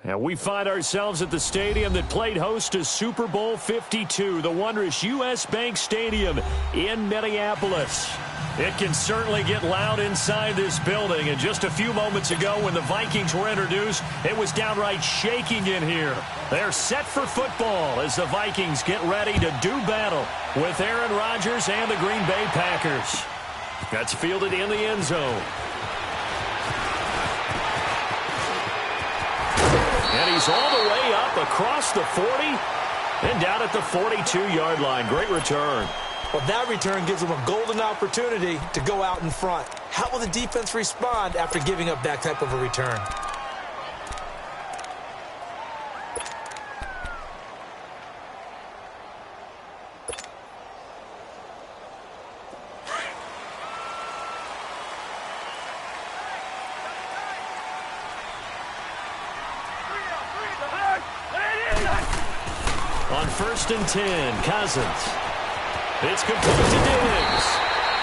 And we find ourselves at the stadium that played host to Super Bowl 52, the wondrous U.S. Bank Stadium in Minneapolis. It can certainly get loud inside this building, and just a few moments ago when the Vikings were introduced, it was downright shaking in here. They're set for football as the Vikings get ready to do battle with Aaron Rodgers and the Green Bay Packers. That's fielded in the end zone. And he's all the way up across the 40 and down at the 42-yard line. Great return. Well, that return gives them a golden opportunity to go out in front. How will the defense respond after giving up that type of a return? On 1st and 10, Cousins. It's complete to Diggs.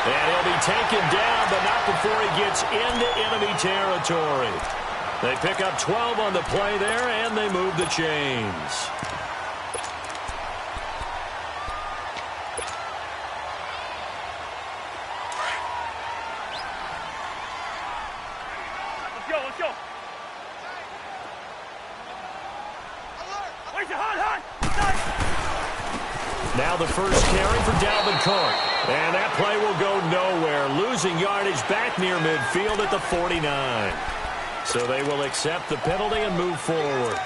And he'll be taken down, but not before he gets into enemy territory. They pick up 12 on the play there, and they move the chains. Let's go. Now the first carry for Dalvin Cook. And that play will go nowhere, losing yardage back near midfield at the 49. So they will accept the penalty and move forward.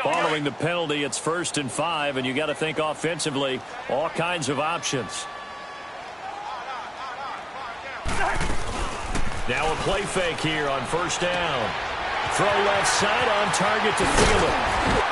Following the penalty, it's 1st and 5, and you got to think offensively, all kinds of options. Now a play fake here on 1st down. Throw left side on target to Thielen.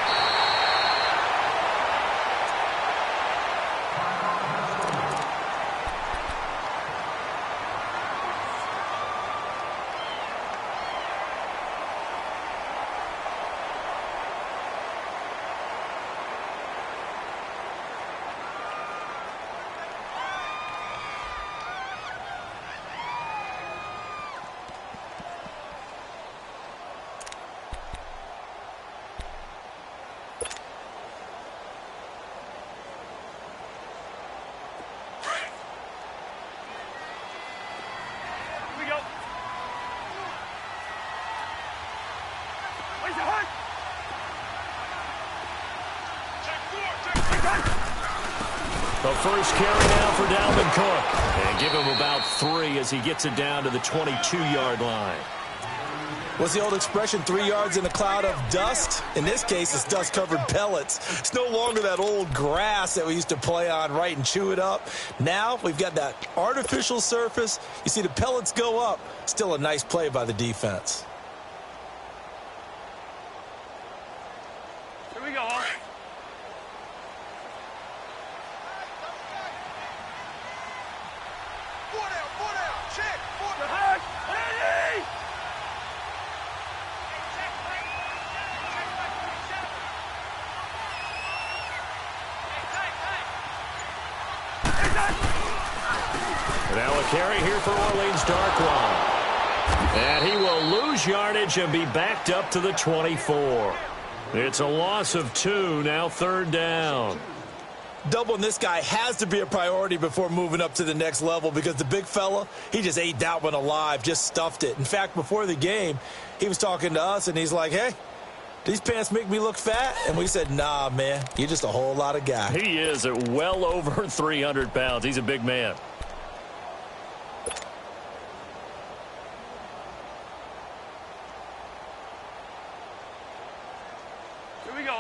The first carry now for Dalvin Cook. And give him about 3 as he gets it down to the 22-yard line. What's the old expression, 3 yards in a cloud of dust? In this case, it's dust-covered pellets. It's no longer that old grass that we used to play on, right, and chew it up. Now we've got that artificial surface. You see the pellets go up. Still a nice play by the defense. Here we go. Now a carry here for Orleans Darkwa. And he will lose yardage and be backed up to the 24. It's a loss of 2, now 3rd down. Doubling this guy has to be a priority before moving up to the next level because the big fella, he just ate that one alive, just stuffed it. In fact, before the game, he was talking to us, and he's like, hey, these pants make me look fat? And we said, nah, man, you're just a whole lot of guy. He is at well over 300 pounds. He's a big man. Here we go.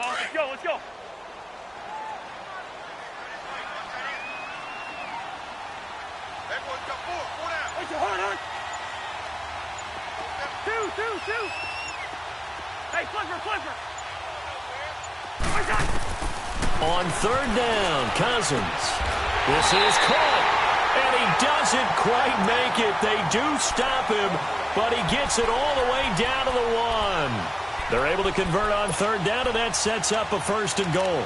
Let's go. Two. Hey, flipper. On 3rd down, Cousins. This is caught. And he doesn't quite make it. They do stop him, but he gets it all the way down to the 1. They're able to convert on third down, and that sets up a 1st and goal.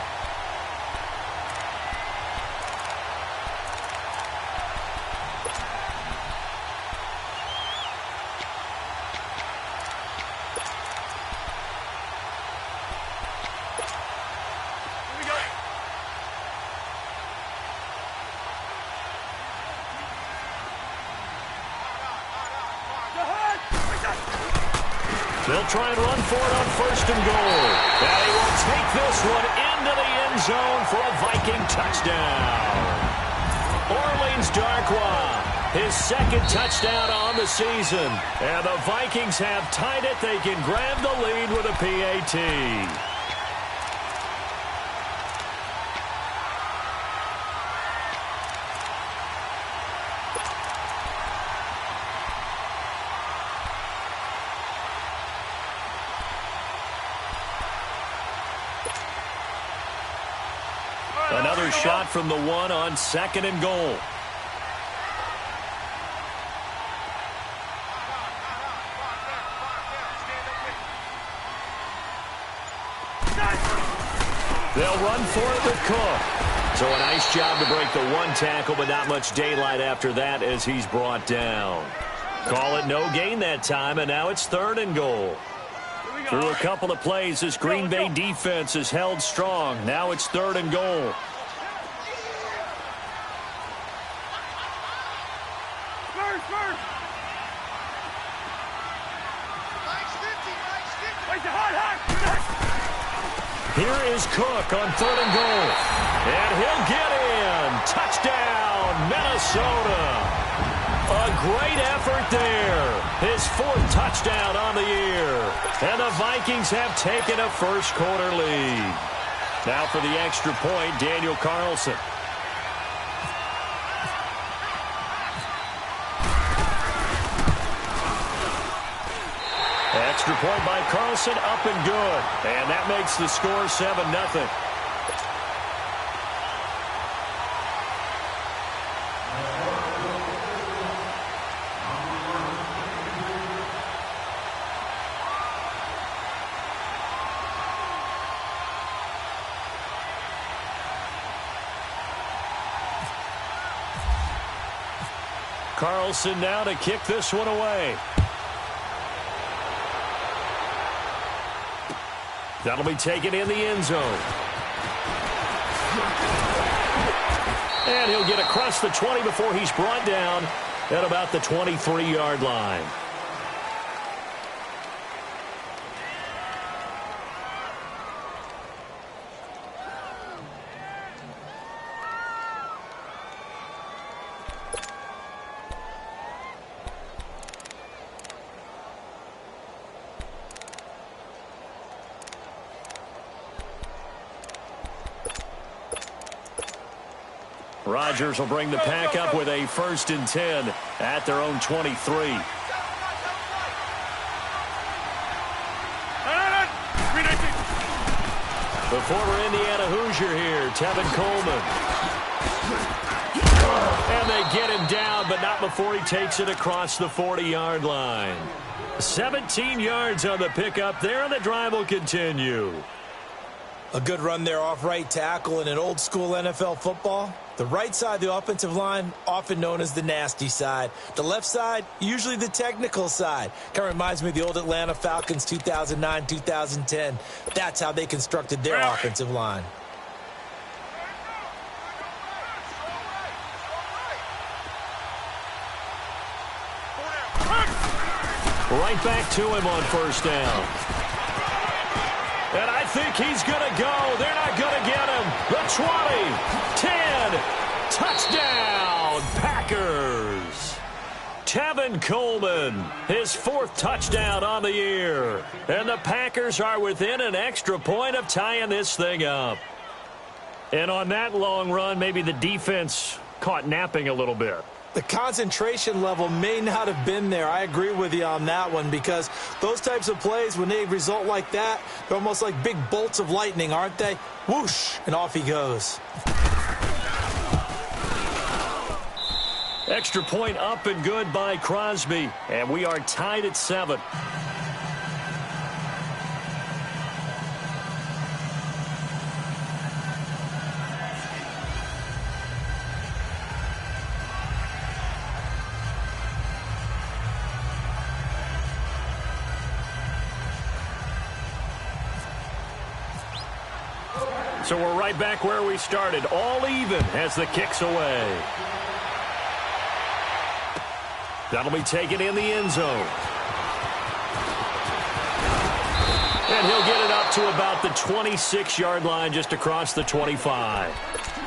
They'll try and run for it on 1st and goal. And he will take this one into the end zone for a Viking touchdown. Orleans Darkwa, his 2nd touchdown on the season. And the Vikings have tied it. They can grab the lead with a PAT. Another shot from the 1 on 2nd and goal. They'll run for it with Cook. So a nice job to break the 1 tackle, but not much daylight after that as he's brought down. Call it no gain that time, and now it's 3rd and goal. Through a couple of plays, this Green Bay defense is held strong. Now it's 3rd and goal. Here is Cook on 3rd and goal. And he'll get in. Touchdown, Minnesota. A great effort there. His 4th touchdown on the year. And the Vikings have taken a first-quarter lead. Now for the extra point, Daniel Carlson. Extra point by Carlson, up and good. And that makes the score 7-0. Carlson now to kick this one away. That'll be taken in the end zone. And he'll get across the 20 before he's brought down at about the 23-yard line. Rodgers will bring the pack up with a 1st and 10 at their own 23. The former Indiana Hoosier here, Tevin Coleman. And they get him down, but not before he takes it across the 40-yard line. 17 yards on the pickup there, and the drive will continue. A good run there off right tackle in an old-school NFL football. The right side of the offensive line, often known as the nasty side. The left side, usually the technical side. Kind of reminds me of the old Atlanta Falcons 2009-2010. That's how they constructed their offensive line. Right back to him on 1st down. And I think he's going to go. They're not going to get him. The 20, 10, touchdown, Packers. Tevin Coleman, his 4th touchdown on the year. And the Packers are within an extra point of tying this thing up. And on that long run, maybe the defense caught napping a little bit. The concentration level may not have been there. I agree with you on that one, because those types of plays, when they result like that, they're almost like big bolts of lightning, aren't they? Whoosh, and off he goes. Extra point up and good by Crosby. And we are tied at 7. So we're right back where we started, all even as the kick's away. That'll be taken in the end zone. And he'll get it up to about the 26-yard line, just across the 25.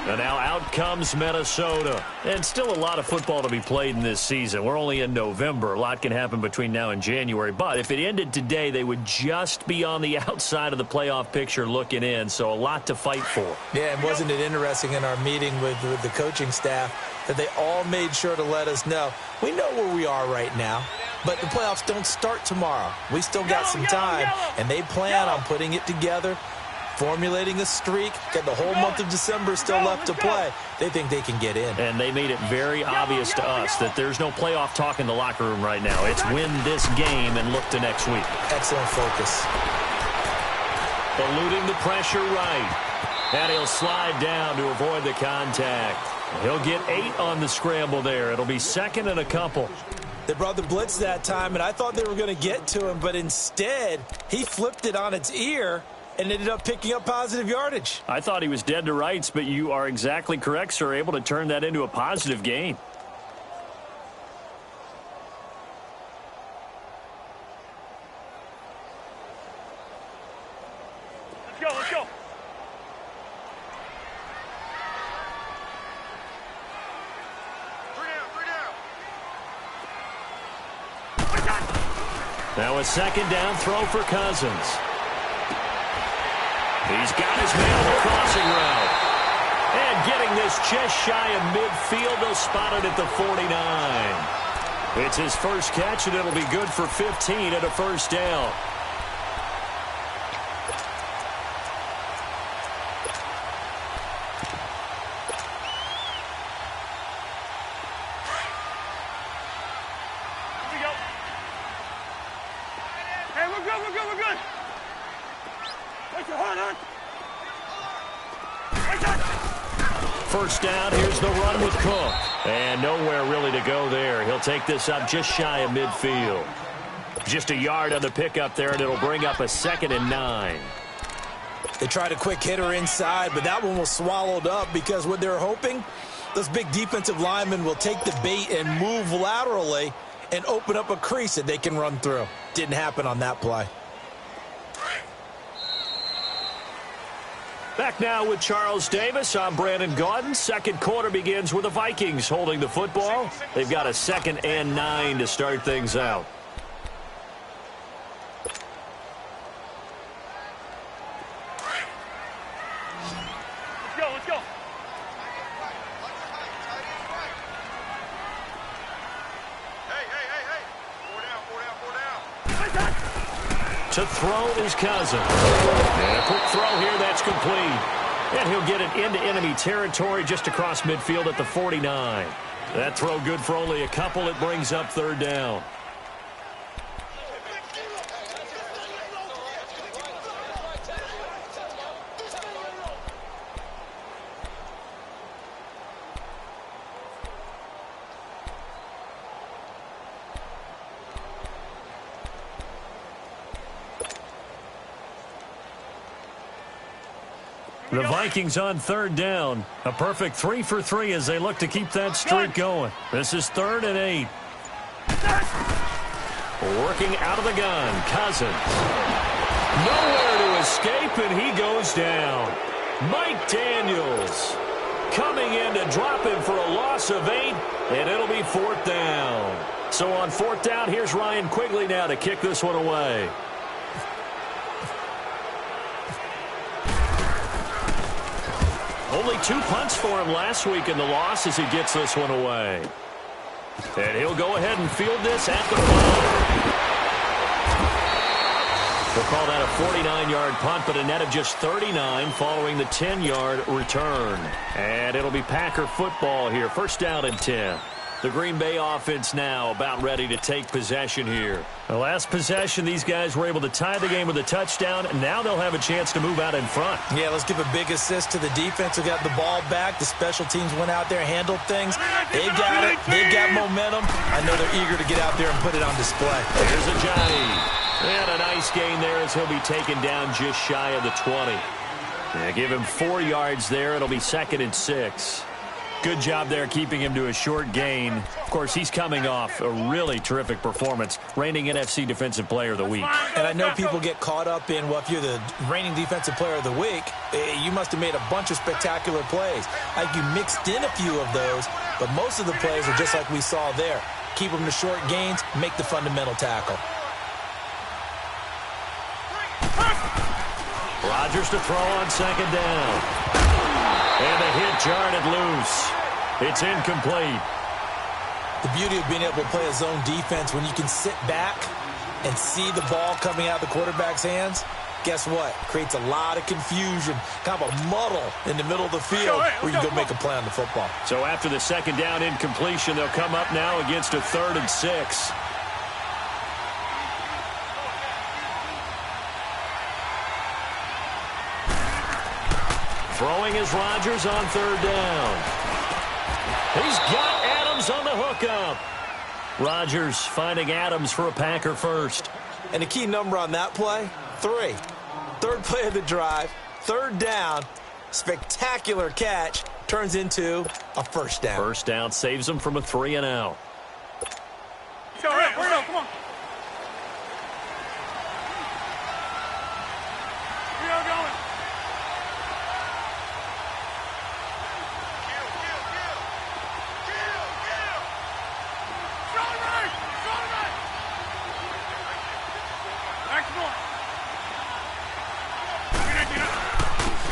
And now out comes Minnesota. And still a lot of football to be played in this season. We're only in November. A lot can happen between now and January. But if it ended today, they would just be on the outside of the playoff picture looking in. So a lot to fight for. Yeah, and wasn't it interesting in our meeting with the coaching staff that they all made sure to let us know, we know where we are right now, but the playoffs don't start tomorrow. We still got some time, and they plan on putting it together, formulating a streak, got the whole month of December still left to play. They think they can get in. And they made it very obvious to us that there's no playoff talk in the locker room right now. It's win this game and look to next week. Excellent focus. Eluding the pressure right. And he'll slide down to avoid the contact. He'll get 8 on the scramble there. It'll be second and a couple. They brought the blitz that time, and I thought they were going to get to him, but instead he flipped it on its ear and ended up picking up positive yardage. I thought he was dead to rights, but you are exactly correct, sir. Able to turn that into a positive gain. Let's go, let's go. Now a second down throw for Cousins. He's got his man on the crossing route. And getting this just shy of midfield, they'll spot it at the 49. It's his first catch, and it'll be good for 15 and a first down. First down, here's the run with Cook. And nowhere really to go there. He'll take this up just shy of midfield. Just a yard on the pickup there, and it'll bring up a 2nd and 9. They tried a quick hitter inside, but that one was swallowed up because what they're hoping, those big defensive linemen will take the bait and move laterally and open up a crease that they can run through. Didn't happen on that play. Back now with Charles Davis. I'm Brandon Gaudin. Second quarter begins with the Vikings holding the football. They've got a 2nd and 9 to start things out. Let's go, let's go. Hey. 4 down. To throw is Cousins. And a quick throw here, that's complete. And he'll get it into enemy territory just across midfield at the 49. That throw good for only a couple. It brings up 3rd down. The Vikings on 3rd down. A perfect 3 for 3 as they look to keep that streak going. This is 3rd and 8. Working out of the gun, Cousins. Nowhere to escape, and he goes down. Mike Daniels coming in to drop him for a loss of 8, and it'll be 4th down. So on 4th down, here's Ryan Quigley now to kick this one away. Only 2 punts for him last week in the loss as he gets this one away. And he'll go ahead and field this at the 5. We'll call that a 49-yard punt, but a net of just 39 following the 10-yard return. And it'll be Packer football here. First down and 10. The Green Bay offense now about ready to take possession here. The last possession, these guys were able to tie the game with a touchdown, and now they'll have a chance to move out in front. Yeah, let's give a big assist to the defense who got the ball back. The special teams went out there, handled things. They've got it. They've got momentum. I know they're eager to get out there and put it on display. Here's a Johnny. And a nice gain there as he'll be taken down just shy of the 20. Yeah, give him 4 yards there. It'll be 2nd and 6. Good job there keeping him to a short gain. Of course, he's coming off a really terrific performance, reigning NFC Defensive Player of the Week. And I know people get caught up in, well, if you're the reigning Defensive Player of the Week, you must have made a bunch of spectacular plays. Like you mixed in a few of those, but most of the plays are just like we saw there. Keep them to short gains, make the fundamental tackle. Rodgers to throw on 2nd down. And a hit jarred it loose. It's incomplete. The beauty of being able to play a zone defense when you can sit back and see the ball coming out of the quarterback's hands, guess what? Creates a lot of confusion, kind of a muddle in the middle of the field where you can go make a play on the football. So after the 2nd down incompletion, they'll come up now against a 3rd and 6. Throwing is Rodgers on 3rd down. He's got Adams on the hookup. Rodgers finding Adams for a Packer first. And the key number on that play, 3. 3rd play of the drive, 3rd down, spectacular catch, turns into a 1st down. 1st down saves him from a 3 and out. All right, come on. We are going.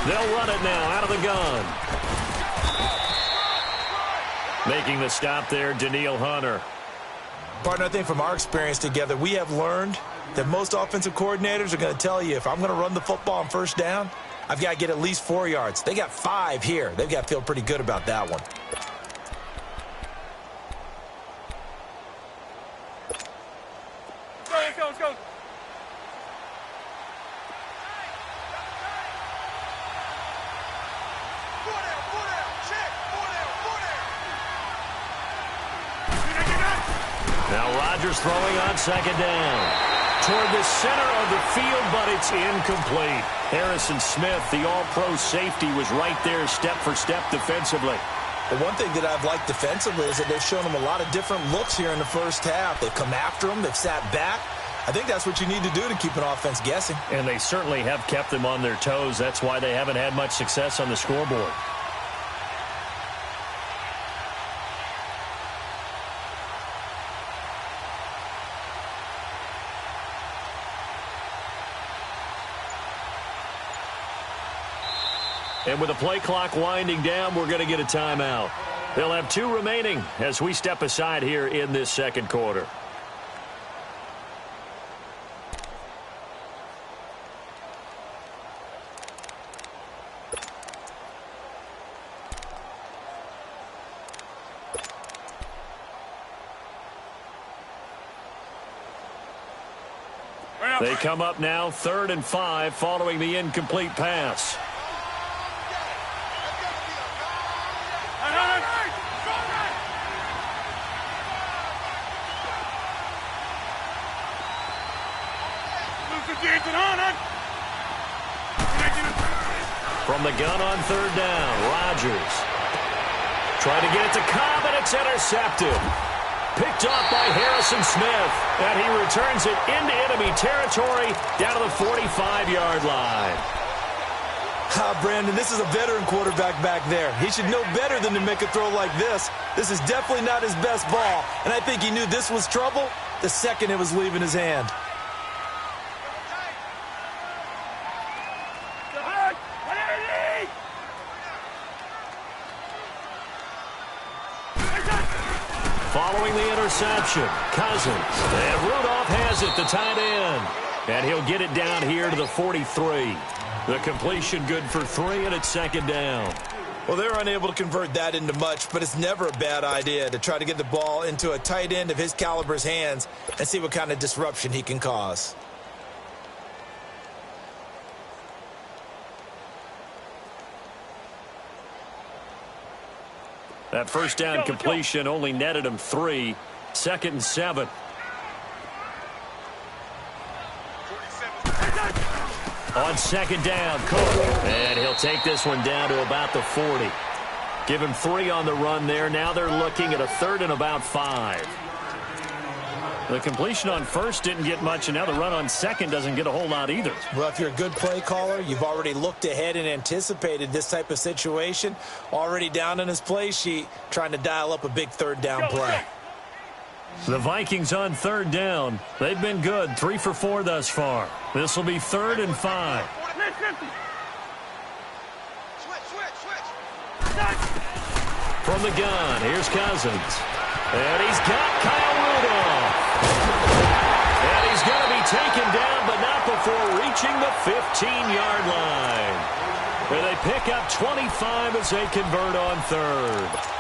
They'll run it now out of the gun. Making the stop there, Danielle Hunter. Partner, I think from our experience together, we have learned that most offensive coordinators are going to tell you, if I'm going to run the football on 1st down, I've got to get at least 4 yards. They got 5 here. They've got to feel pretty good about that one. Let's go. Now Rodgers throwing on 2nd down. Toward the center of the field, but it's incomplete. Harrison Smith, the all-pro safety, was right there step for step defensively. The one thing that I've liked defensively is that they've shown them a lot of different looks here in the 1st half. They've come after them. They've sat back. I think that's what you need to do to keep an offense guessing. And they certainly have kept them on their toes. That's why they haven't had much success on the scoreboard. And with the play clock winding down, we're going to get a timeout. They'll have 2 remaining as we step aside here in this 2nd quarter. They come up now 3rd and 5 following the incomplete pass. From the gun on 3rd down, Rodgers trying to get it to Cobb, and it's intercepted. Picked off by Harrison Smith, and he returns it into enemy territory down to the 45-yard line. Brandon, this is a veteran quarterback back there. He should know better than to make a throw like this. This is definitely not his best ball, and I think he knew this was trouble the second it was leaving his hand. Following the interception, Cousins. And Rudolph has it, the tight end. And he'll get it down here to the 43. The completion good for 3, and it's 2nd down. Well, they're unable to convert that into much, but it's never a bad idea to try to get the ball into a tight end of his caliber's hands and see what kind of disruption he can cause. That first down completion only netted him 3. 2nd and 7. On 2nd down, Cook. And he'll take this one down to about the 40. Give him 3 on the run there. Now they're looking at a 3rd and about 5. The completion on 1st didn't get much, and now the run on 2nd doesn't get a whole lot either. Well, if you're a good play caller, you've already looked ahead and anticipated this type of situation. Already down in his play sheet, trying to dial up a big 3rd down play. The Vikings on 3rd down. They've been good, 3 for 4 thus far. This will be 3rd and 5. From the gun, here's Cousins. And he's got Kyle Rudolph. And he's going to be taken down, but not before reaching the 15-yard line. Where they pick up 25 as they convert on 3rd.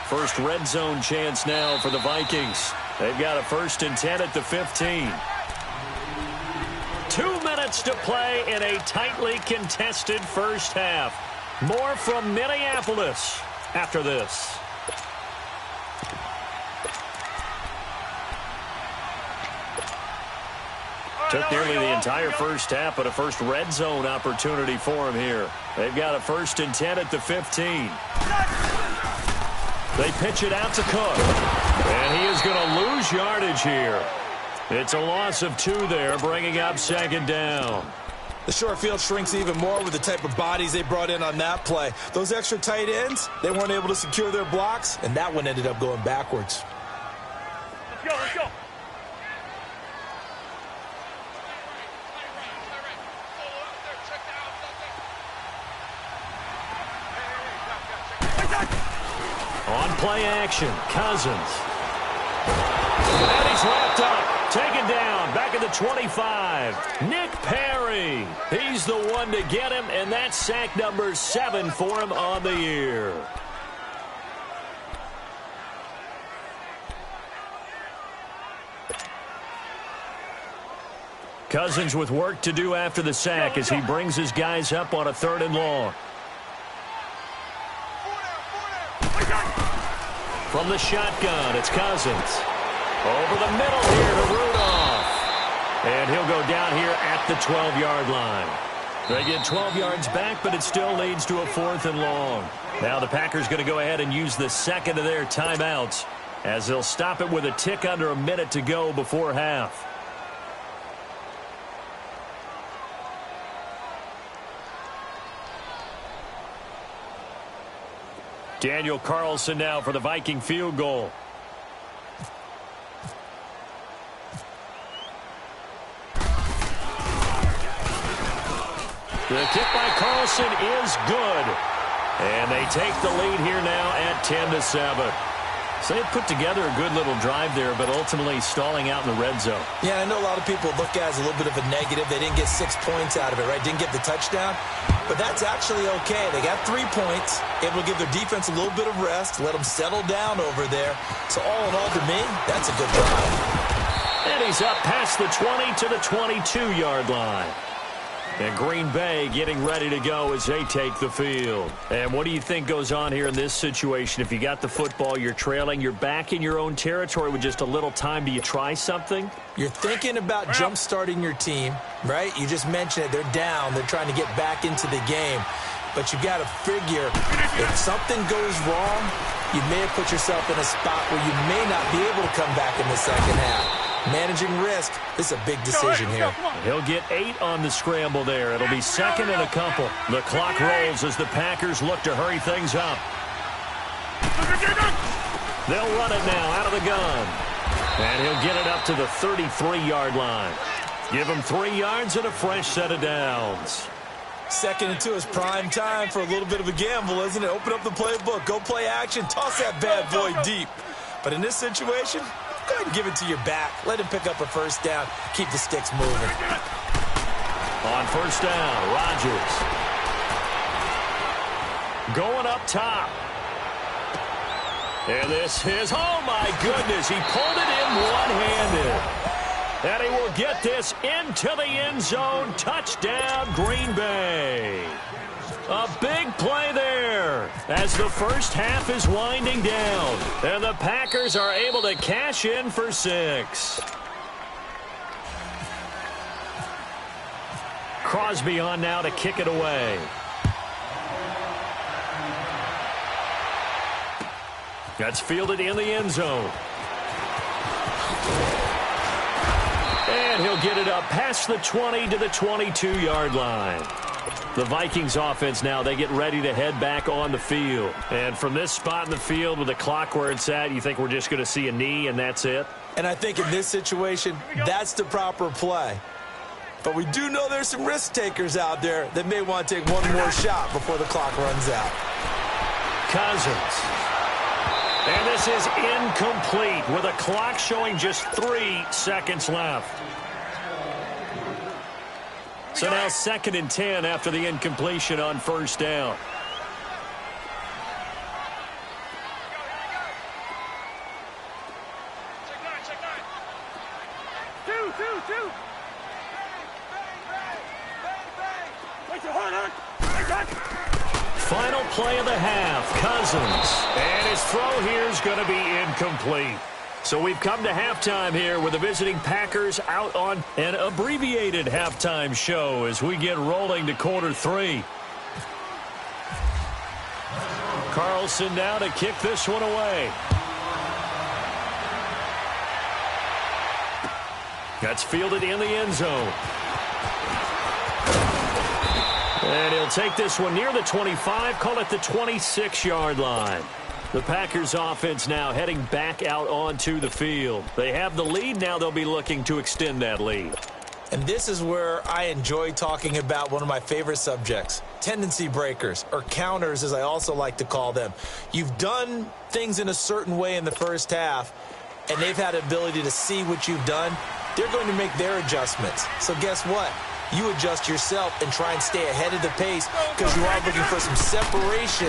First red zone chance now for the Vikings. They've got a 1st and 10 at the 15. 2 minutes to play in a tightly contested first half. More from Minneapolis after this. Took nearly the entire first half, but a first red zone opportunity for him here. They've got a 1st and 10 at the 15. They pitch it out to Cook. And he is going to lose yardage here. It's a loss of 2 there, bringing up 2nd down. The short field shrinks even more with the type of bodies they brought in on that play. Those extra tight ends, they weren't able to secure their blocks, and that one ended up going backwards. Let's go, let's go. On play action, Cousins. And he's wrapped up, taken down, back at the 25. Nick Perry, he's the one to get him, and that's sack number 7 for him on the year. Cousins with work to do after the sack as he brings his guys up on a 3rd and long. From the shotgun, it's Cousins. Over the middle here to Rudolph. And he'll go down here at the 12-yard line. They get 12 yards back, but it still leads to a 4th and long. Now the Packers going to go ahead and use the 2nd of their timeouts as they'll stop it with a tick under a minute to go before half. Daniel Carlson now for the Viking field goal. The kick by Carlson is good. And they take the lead here now at 10-7. So they put together a good little drive there, but ultimately stalling out in the red zone. Yeah, I know a lot of people look at it as a little bit of a negative. They didn't get 6 points out of it, right? Didn't get the touchdown. But that's actually okay. They got 3 points, able to give their defense a little bit of rest, let them settle down over there. So all in all, to me, that's a good drive. And he's up past the 20 to the 22-yard line. And Green Bay getting ready to go as they take the field. And what do you think goes on here in this situation? If you got the football, you're trailing, you're back in your own territory with just a little time. Do you try something? You're thinking about jump-starting your team, right? You just mentioned it. They're down. They're trying to get back into the game. But you got to figure if something goes wrong, you may have put yourself in a spot where you may not be able to come back in the second half. Managing risk is a big decision here. He'll get 8 on the scramble there. It'll be 2nd and a couple. The clock rolls as the Packers look to hurry things up. They'll run it now out of the gun. And he'll get it up to the 33-yard line. Give him 3 yards and a fresh set of downs. 2nd and 2 is prime time for a little bit of a gamble, isn't it? Open up the playbook, go play action, toss that bad boy deep. But in this situation, go ahead and give it to your back. Let him pick up a first down. Keep the sticks moving. On first down, Rodgers. Going up top. And this is, oh my goodness, he pulled it in one-handed. And he will get this into the end zone. Touchdown, Green Bay. A big play there as the first half is winding down. And the Packers are able to cash in for 6. Crosby on now to kick it away. That's fielded in the end zone. And he'll get it up past the 20 to the 22-yard line. The Vikings offense now, they get ready to head back on the field. And from this spot in the field with the clock where it's at, you think we're just going to see a knee and that's it? And I think in this situation, that's the proper play. But we do know there's some risk takers out there that may want to take one more shot before the clock runs out. Cousins. And this is incomplete with a clock showing just 3 seconds left. So now 2nd and 10 after the incompletion on first down. Two. Final play of the half, Cousins. And his throw here is going to be incomplete. So we've come to halftime here with the visiting Packers out on an abbreviated halftime show as we get rolling to quarter 3. Carlson now to kick this one away. That's fielded in the end zone. And he'll take this one near the 25, call it the 26-yard line. The Packers offense now heading back out onto the field. They have the lead. Now they'll be looking to extend that lead. And this is where I enjoy talking about one of my favorite subjects, tendency breakers, or counters as I also like to call them. You've done things in a certain way in the first half, and they've had the ability to see what you've done. They're going to make their adjustments. So guess what? You adjust yourself and try and stay ahead of the pace because you are looking for some separation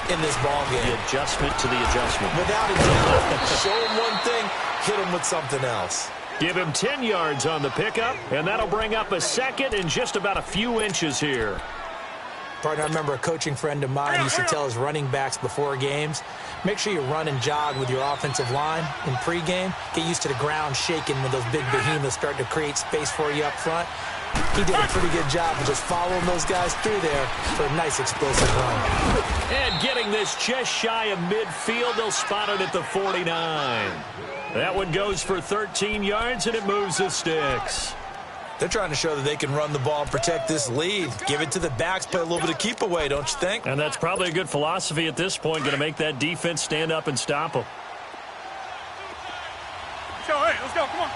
in this ball game. The adjustment to the adjustment. Without a doubt. Show him one thing, hit him with something else. Give him 10 yards on the pickup, and that'll bring up a 2nd and just about a few inches here. Partner, I remember a coaching friend of mine used to tell his running backs before games, make sure you run and jog with your offensive line in pregame. Get used to the ground shaking when those big behemoths start to create space for you up front. He did a pretty good job of just following those guys through there for a nice explosive run. And getting this just shy of midfield, they'll spot it at the 49. That one goes for 13 yards, and it moves the sticks. They're trying to show that they can run the ball and protect this lead. Give it to the backs, play a little bit of keep away, don't you think? And that's probably a good philosophy at this point, going to make that defense stand up and stop them. Hey, let's go, come on.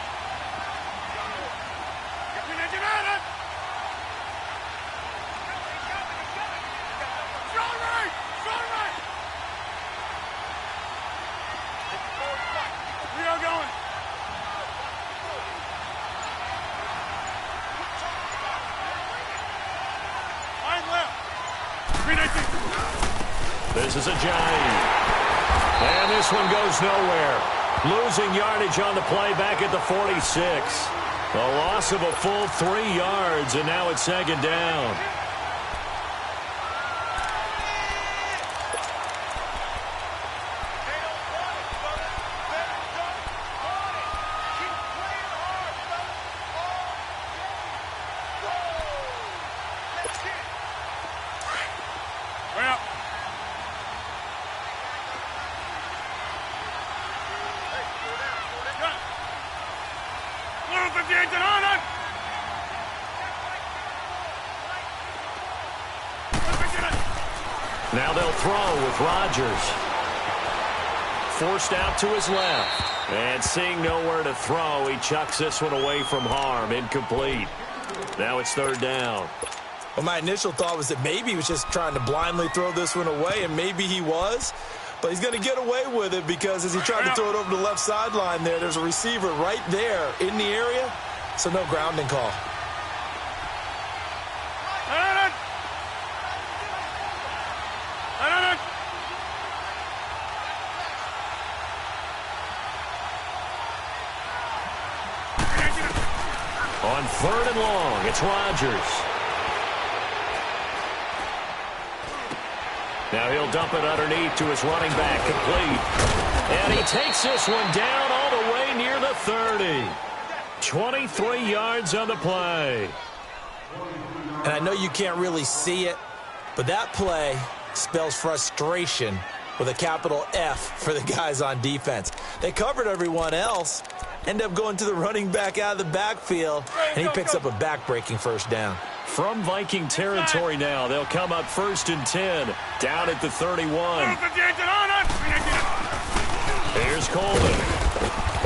This is a giant. And this one goes nowhere. Losing yardage on the play back at the 46. A loss of a full 3 yards, and now it's 2nd down. Now they'll throw with Rodgers. Forced out to his left. And seeing nowhere to throw, he chucks this one away from harm. Incomplete. Now it's 3rd down. Well, my initial thought was that maybe he was just trying to blindly throw this one away, and maybe he was. But he's going to get away with it because as he tried to throw it over the left sideline there's a receiver right there in the area, so no grounding call. On 3rd and long, it's Rodgers. Now he'll dump it underneath to his running back, complete. And he takes this one down all the way near the 30. 23 yards on the play. And I know you can't really see it, but that play spells frustration with a capital F for the guys on defense. They covered everyone else, end up going to the running back out of the backfield, and he picks up a back-breaking first down. From Viking territory now, they'll come up 1st and 10, down at the 31. Here's Coleman,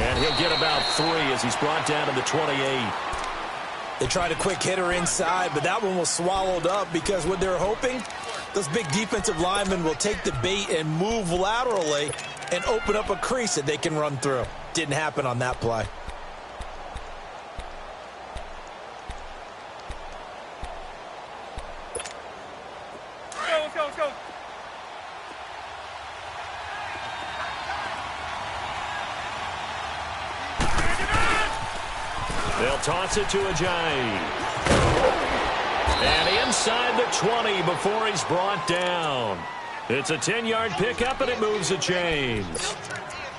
and he'll get about 3 as he's brought down to the 28. They tried a quick hitter inside, but that one was swallowed up because what they're hoping, those big defensive linemen will take the bait and move laterally and open up a crease that they can run through. Didn't happen on that play. Let's go. They'll toss it to Ajayi. And inside the 20 before he's brought down. It's a 10-yard pickup, and it moves the chains.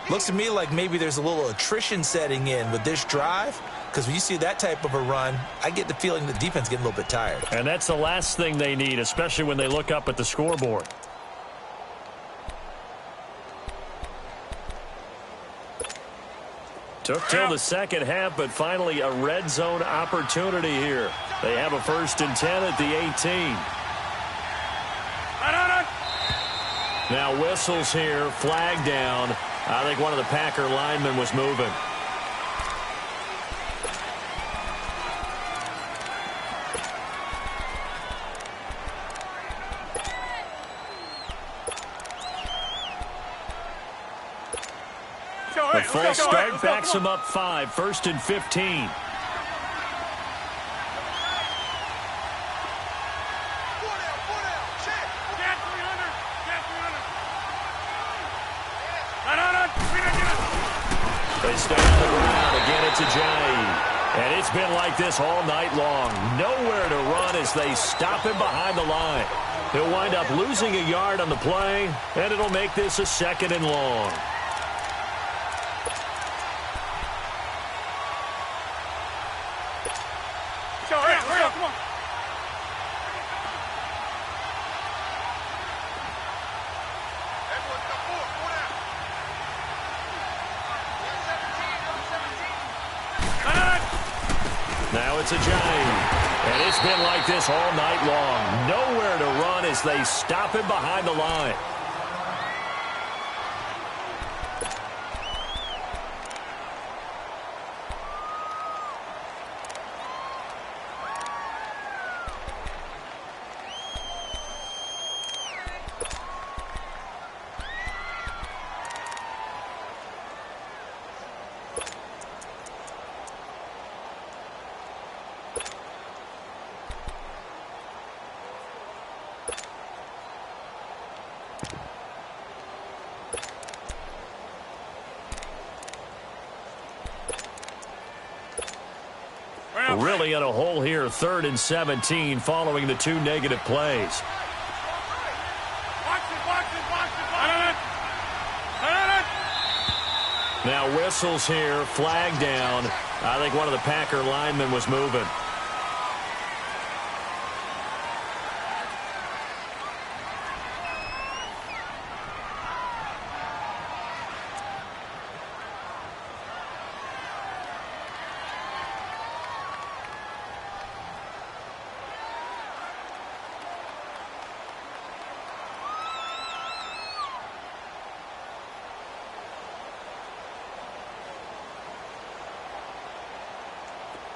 Looks to me like maybe there's a little attrition setting in with this drive, because when you see that type of a run, I get the feeling the defense getting a little bit tired. And that's the last thing they need, especially when they look up at the scoreboard. Took till the second half, but finally a red zone opportunity here. They have a 1st and 10 at the 18. Now whistles here, flag down. I think one of the Packer linemen was moving. A false start backs him up 5, 1st and 15. They stay on the ground. Again, it's Ajayi. And it's been like this all night long. Nowhere to run as they stop him behind the line. He'll wind up losing a yard on the play, and it'll make this a 2nd and long. Come on. Now it's Ajayi. And it's been like this all night long. Nowhere to run as they stop him behind the line. Really in a hole here, 3rd and 17 following the 2 negative plays. Now whistles here, flag down. I think one of the Packer linemen was moving.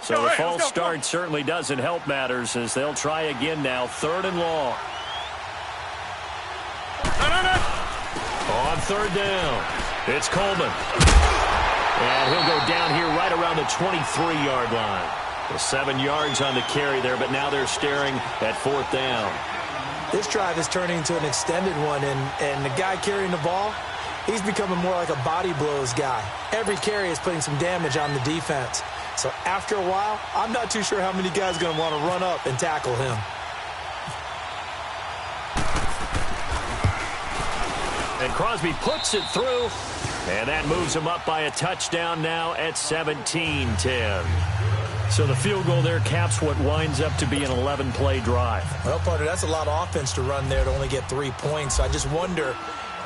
So the false start certainly doesn't help matters as they'll try again now. 3rd and long. On 3rd down, it's Coleman. And he'll go down here right around the 23-yard line. Well, 7 yards on the carry there, but now they're staring at 4th down. This drive is turning into an extended one, and the guy carrying the ball, he's becoming more like a body blows guy. Every carry is putting some damage on the defense. So after a while, I'm not too sure how many guys are going to want to run up and tackle him. And Crosby puts it through, and that moves him up by a touchdown now at 17-10. So the field goal there caps what winds up to be an 11-play drive. Well, partner, that's a lot of offense to run there to only get 3 points. So I just wonder,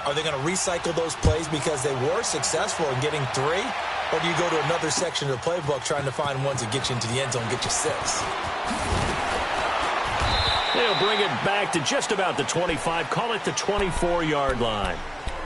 are they going to recycle those plays because they were successful in getting 3? Or do you go to another section of the playbook trying to find ones that get you into the end zone and get you 6? They'll bring it back to just about the 25, call it the 24-yard line.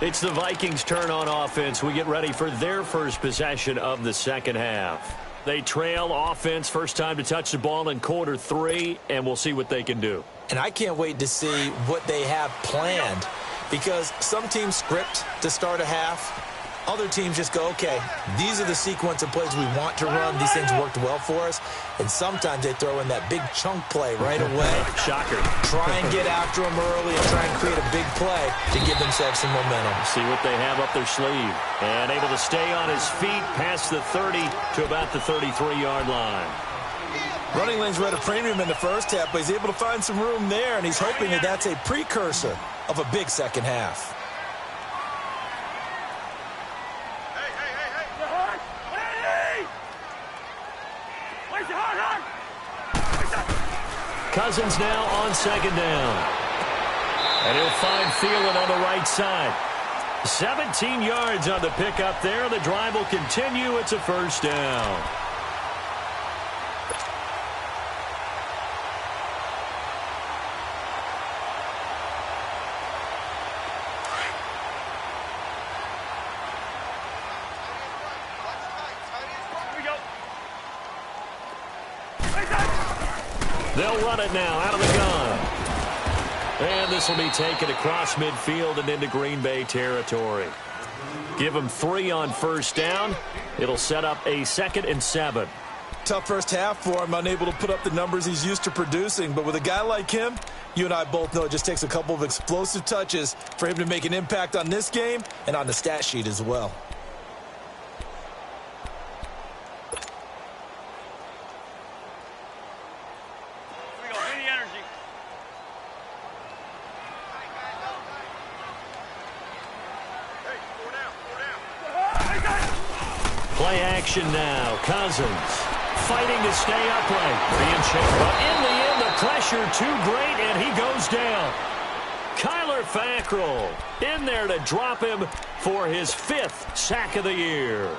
It's the Vikings' turn on offense. We get ready for their first possession of the second half. They trail offense, first time to touch the ball in quarter 3, and we'll see what they can do. And I can't wait to see what they have planned, because some teams script to start a half. Other teams just go, okay, these are the sequence of plays we want to run. These things worked well for us. And sometimes they throw in that big chunk play right away. Shocker. Try and get after them early and try and create a big play to give themselves some momentum. See what they have up their sleeve. And able to stay on his feet past the 30 to about the 33-yard line. Running lanes were at a premium in the first half, but he's able to find some room there, and he's hoping that that's a precursor of a big second half. Cousins now on 2nd down. And he'll find Thielen on the right side. 17 yards on the pickup there. The drive will continue. It's a 1st down. They'll run it now out of the gun. And this will be taken across midfield and into Green Bay territory. Give him 3 on 1st down. It'll set up a 2nd and 7. Tough first half for him, unable to put up the numbers he's used to producing. But with a guy like him, you and I both know it just takes a couple of explosive touches for him to make an impact on this game and on the stat sheet as well. Play action now. Cousins fighting to stay upright. Being checked, but in the end, the pressure too great, and he goes down. Kyler Fackrell in there to drop him for his 5th sack of the year.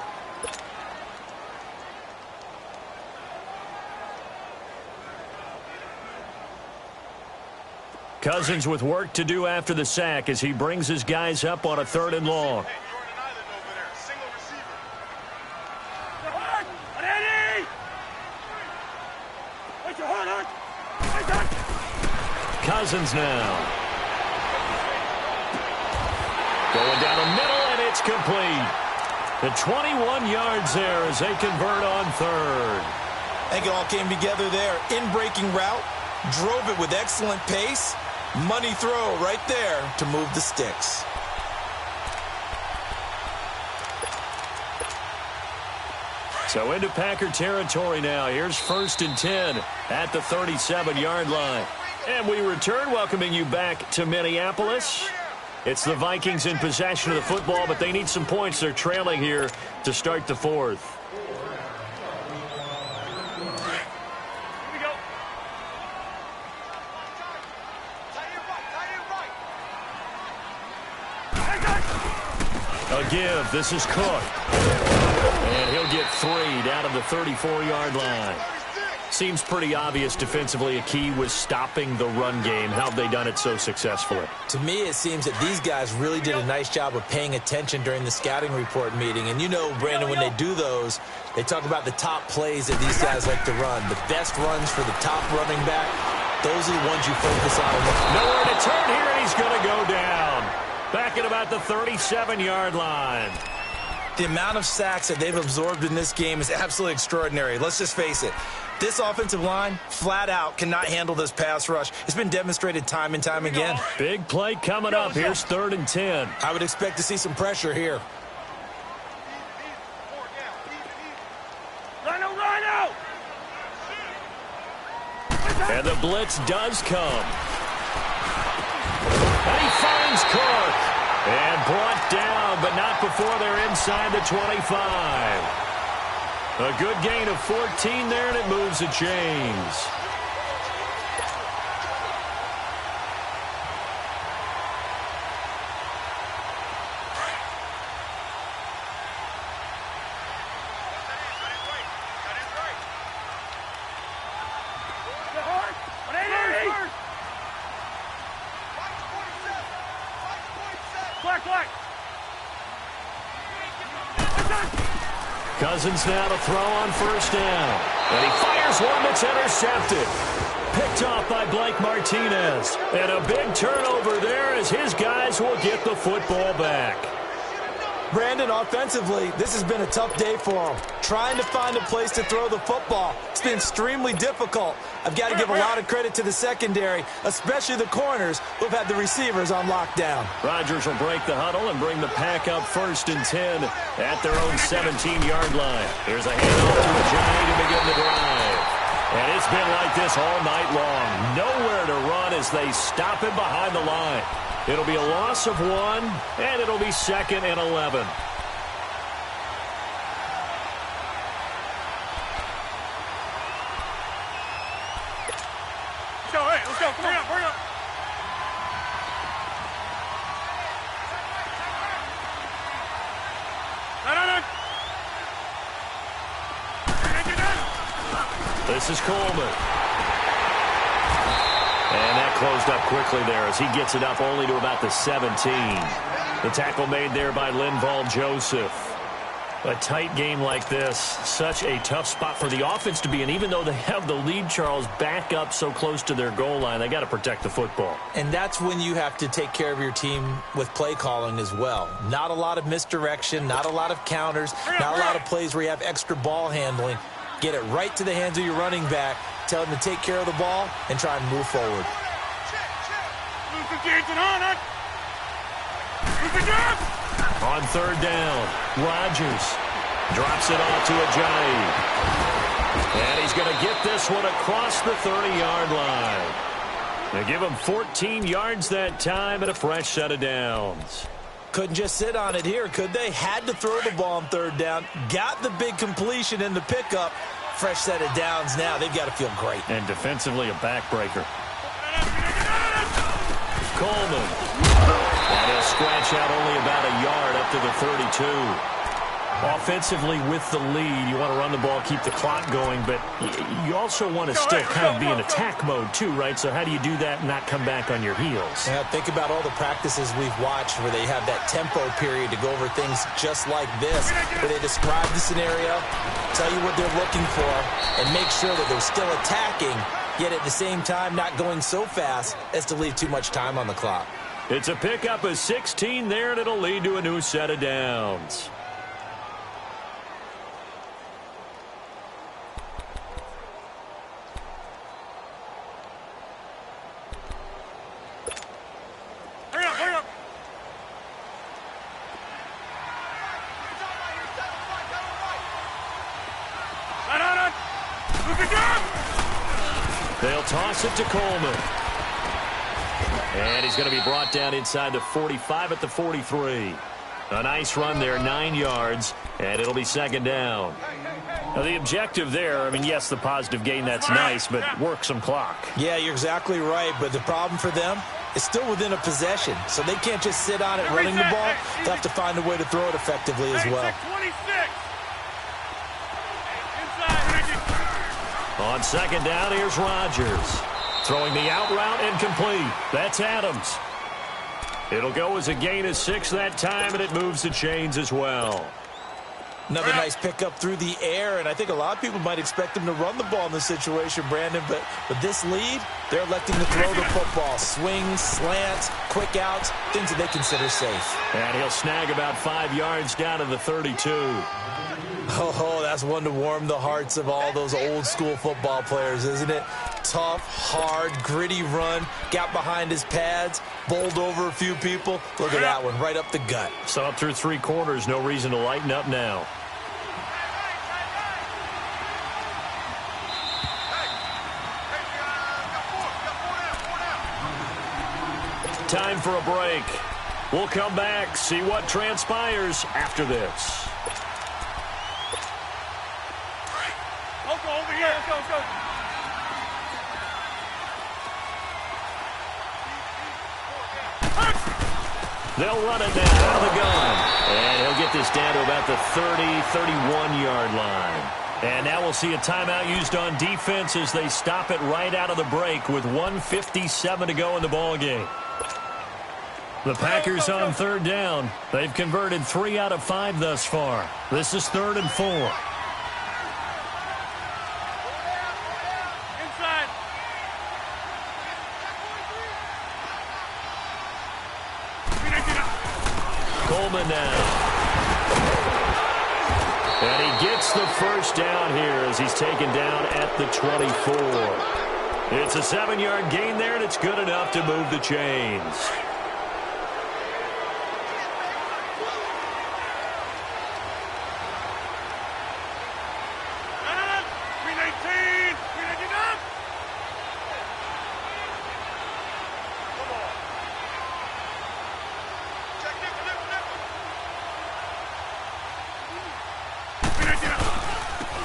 Cousins with work to do after the sack as he brings his guys up on a 3rd and long. Cousins now. Going down the middle, and it's complete. The 21 yards there as they convert on 3rd. I think it all came together there. In-breaking route, drove it with excellent pace. Money throw right there to move the sticks. So into Packer territory now. Here's 1st and 10 at the 37-yard line. And we return, welcoming you back to Minneapolis. It's the Vikings in possession of the football, but they need some points. They're trailing here to start the 4th. A give. This is Cook. And he'll get 3 down to the 34-yard line. seems pretty obvious defensively. A key was stopping the run game. How have they done it so successfully? To me, it seems that these guys really did a nice job of paying attention during the scouting report meeting. And you know, Brandon, when they do those, they talk about the top plays that these guys like to run. The best runs for the top running back, those are the ones you focus on. Nowhere to turn here, and he's going to go down. Back at about the 37-yard line. The amount of sacks that they've absorbed in this game is absolutely extraordinary. Let's just face it. This offensive line, flat out, cannot handle this pass rush. It's been demonstrated time and time again. Big play coming up. Here's 3rd and 10. I would expect to see some pressure here. Rhino! And the blitz does come. And he finds Clark. And brought down, but not before they're inside the 25. A good gain of 14 there, and it moves the chains. Cousins now to throw on 1st down. And he fires one that's intercepted. Picked off by Blake Martinez. And a big turnover there as his guys will get the football back. Brandon, offensively, this has been a tough day for them. Trying to find a place to throw the football. It's been extremely difficult. I've got to give a lot of credit to the secondary, especially the corners who've had the receivers on lockdown. Rodgers will break the huddle and bring the pack up 1st and 10 at their own 17-yard line. Here's a handoff to Ajayi to begin the drive. And it's been like this all night long. Nowhere to run as they stop him behind the line. It'll be a loss of 1, and it'll be 2nd and 11. Let's go. Hurry up. No. This is Coleman. And that closed up quickly there as he gets it up only to about the 17. The tackle made there by Linval Joseph. A tight game like this, such a tough spot for the offense to be in. Even though they have the lead, Charles, back up so close to their goal line, they got to protect the football. And that's when you have to take care of your team with play calling as well. Not a lot of misdirection, not a lot of counters, not a lot of plays where you have extra ball handling. Get it right to the hands of your running back, tell him to take care of the ball, and try and move forward. On 3rd down, Rodgers drops it off to Ajayi. And he's going to get this one across the 30-yard line. They give him 14 yards that time and a fresh set of downs. Couldn't just sit on it here, could they? Had to throw the ball on 3rd down. Got the big completion in the pickup. Fresh set of downs now. They've got to feel great. And defensively, a backbreaker. Coleman. And he'll scratch out only about a yard up to the 32. Offensively with the lead, you want to run the ball, keep the clock going, but you also want to still kind of be in attack mode too, right? So how do you do that and not come back on your heels? Yeah, think about all the practices we've watched where they have that tempo period to go over things just like this, where they describe the scenario, tell you what they're looking for, and make sure that they're still attacking, yet at the same time not going so fast as to leave too much time on the clock. It's a pickup of 16 there, and it'll lead to a new set of downs. Hurry up. They'll toss it to Coleman. And he's going to be brought down inside the 45 at the 43. A nice run there, 9 yards, and it'll be 2nd down. Now, the objective there, I mean, yes, the positive gain, that's nice, but work some clock. Yeah, you're exactly right, but the problem for them is still within a possession, so they can't just sit on it running the ball. They'll have to find a way to throw it effectively as well. On second down, here's Rodgers. Throwing the out route and complete. That's Adams. It'll go as a gain of 6 that time, and it moves the chains as well. Another nice pickup through the air, and I think a lot of people might expect him to run the ball in this situation, Brandon, but with this lead, they're electing to throw the football. Swings, slants, quick outs, things that they consider safe. And he'll snag about 5 yards down to the 32. Oh, that's one to warm the hearts of all those old-school football players, isn't it? Tough, hard, gritty run, got behind his pads, bowled over a few people. Look at that one, right up the gut. So up through 3 quarters, no reason to lighten up now. Time for a break. We'll come back, see what transpires after this. Let's go over here. Let's go, let's go. They'll run it now out of the gun. And he'll get this down to about the 30, 31-yard line. And now we'll see a timeout used on defense as they stop it right out of the break with 1:57 to go in the ballgame. The Packers on third down. They've converted 3 out of 5 thus far. This is 3rd and 4. Inside. Coleman now. And he gets the first down here as he's taken down at the 24. It's a 7-yard gain there, and it's good enough to move the chains.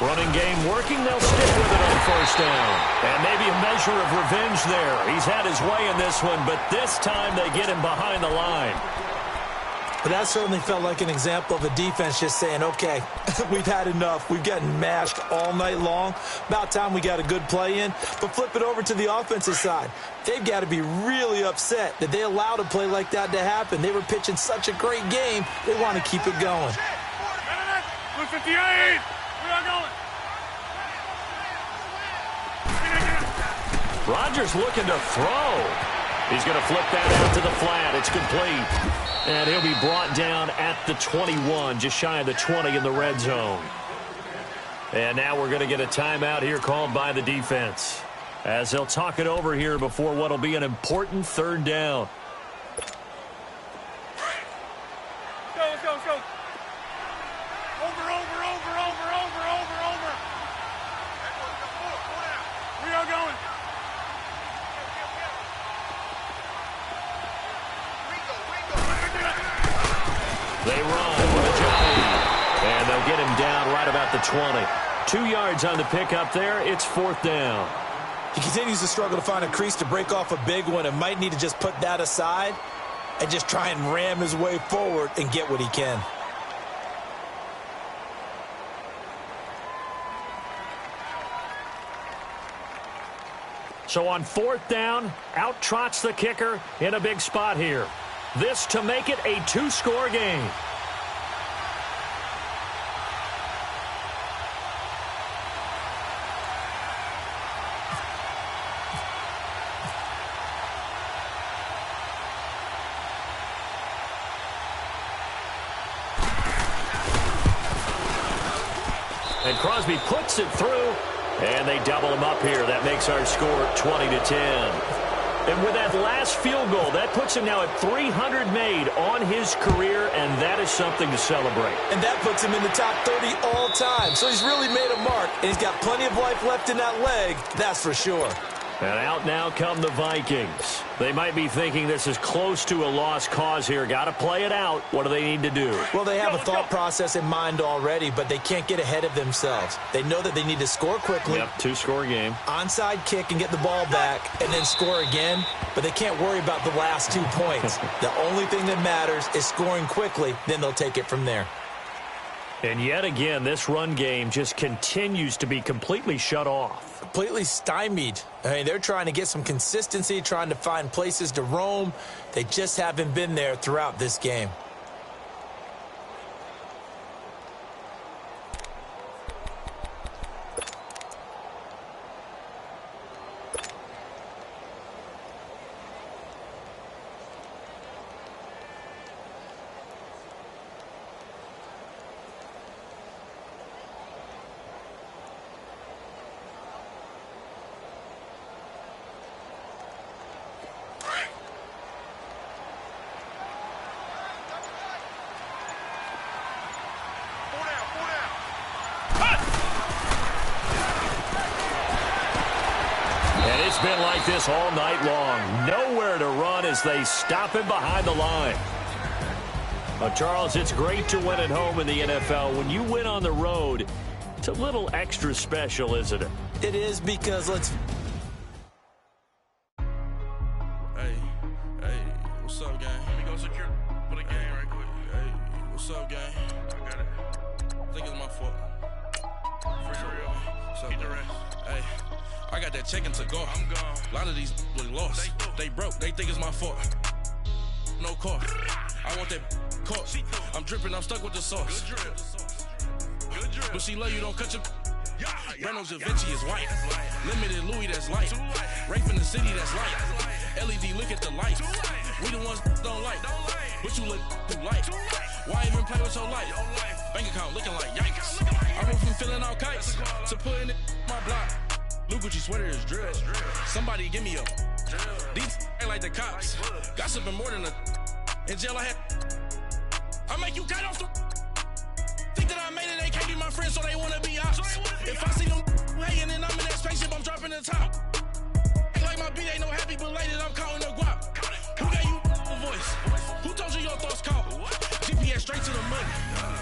Running game working, they'll stick with it on first down. And maybe a measure of revenge there. He's had his way in this one, but this time they get him behind the line. But that certainly felt like an example of a defense just saying, okay, we've had enough. We've gotten mashed all night long. About time we got a good play in. But flip it over to the offensive side. They've got to be really upset that they allowed a play like that to happen. They were pitching such a great game, they want to keep it going. 58. We are going. Rodgers looking to throw. He's going to flip that out to the flat. It's complete. And he'll be brought down at the 21, just shy of the 20 in the red zone. And now we're going to get a timeout here called by the defense, as they'll talk it over here before what will be an important 3rd down. Let's go, let's go. Over. We are going. They run with a jockey, and they'll get him down right about the 20. 2 yards on the pickup there. It's 4th down. He continues to struggle to find a crease to break off a big one and might need to just put that aside and just try and ram his way forward and get what he can. So on 4th down, out trots the kicker in a big spot here. This to make it a 2-score game. And Crosby puts it through, and they double him up here. That makes our score 20-10. And with that last field goal, that puts him now at 300 made on his career, and that is something to celebrate. And that puts him in the top 30 all time. So he's really made a mark, and he's got plenty of life left in that leg, that's for sure. And out now come the Vikings. They might be thinking this is close to a lost cause here. Got to play it out. What do they need to do? Well, they have a thought process in mind already, but they can't get ahead of themselves. They know that they need to score quickly. Yep, 2-score game. Onside kick and get the ball back and then score again, but they can't worry about the last 2 points. The only thing that matters is scoring quickly, then they'll take it from there. And yet again, this run game just continues to be completely shut off. Completely stymied. I mean, they're trying to get some consistency, trying to find places to roam. They just haven't been there throughout this game. It's been like this all night long. Nowhere to run as they stop him behind the line. Charles, it's great to win at home in the NFL. When you win on the road, it's a little extra special, isn't it? It is, because let's... Hey, what's up, gang? Let me go secure for the game right quick. Hey, what's up, gang? I got it. I think it's my fault. For real. What's up, Keep the gang? rest. Hey, I got that check-in to go. I'm gone. A lot of these look lost. They broke. They think it's my fault. No car. I want that car. I'm dripping. I'm stuck with the sauce. Good drip. Good drip. But she love you. Don't cut your... Reynolds Da Vinci is white. Limited Louis, that's light. Rape in the city, that's light. LED, look at the light. We the ones don't like. But you look too light. Why even play with so light? Bank account looking like yikes. I went from filling out kites to putting it in my block. Blue Gucci sweater is drill. Somebody give me a... These ain't like the cops. Gossiping more than a... In jail I had... I make you cut off the... Think that I made it, they can't be my friends, so they wanna be ops. If I see them hating and I'm in that spaceship, I'm dropping the top. Ain't like my beat ain't no happy belated, I'm counting the guap. Who gave you a voice? Who told you your thoughts count? GPS straight to the money.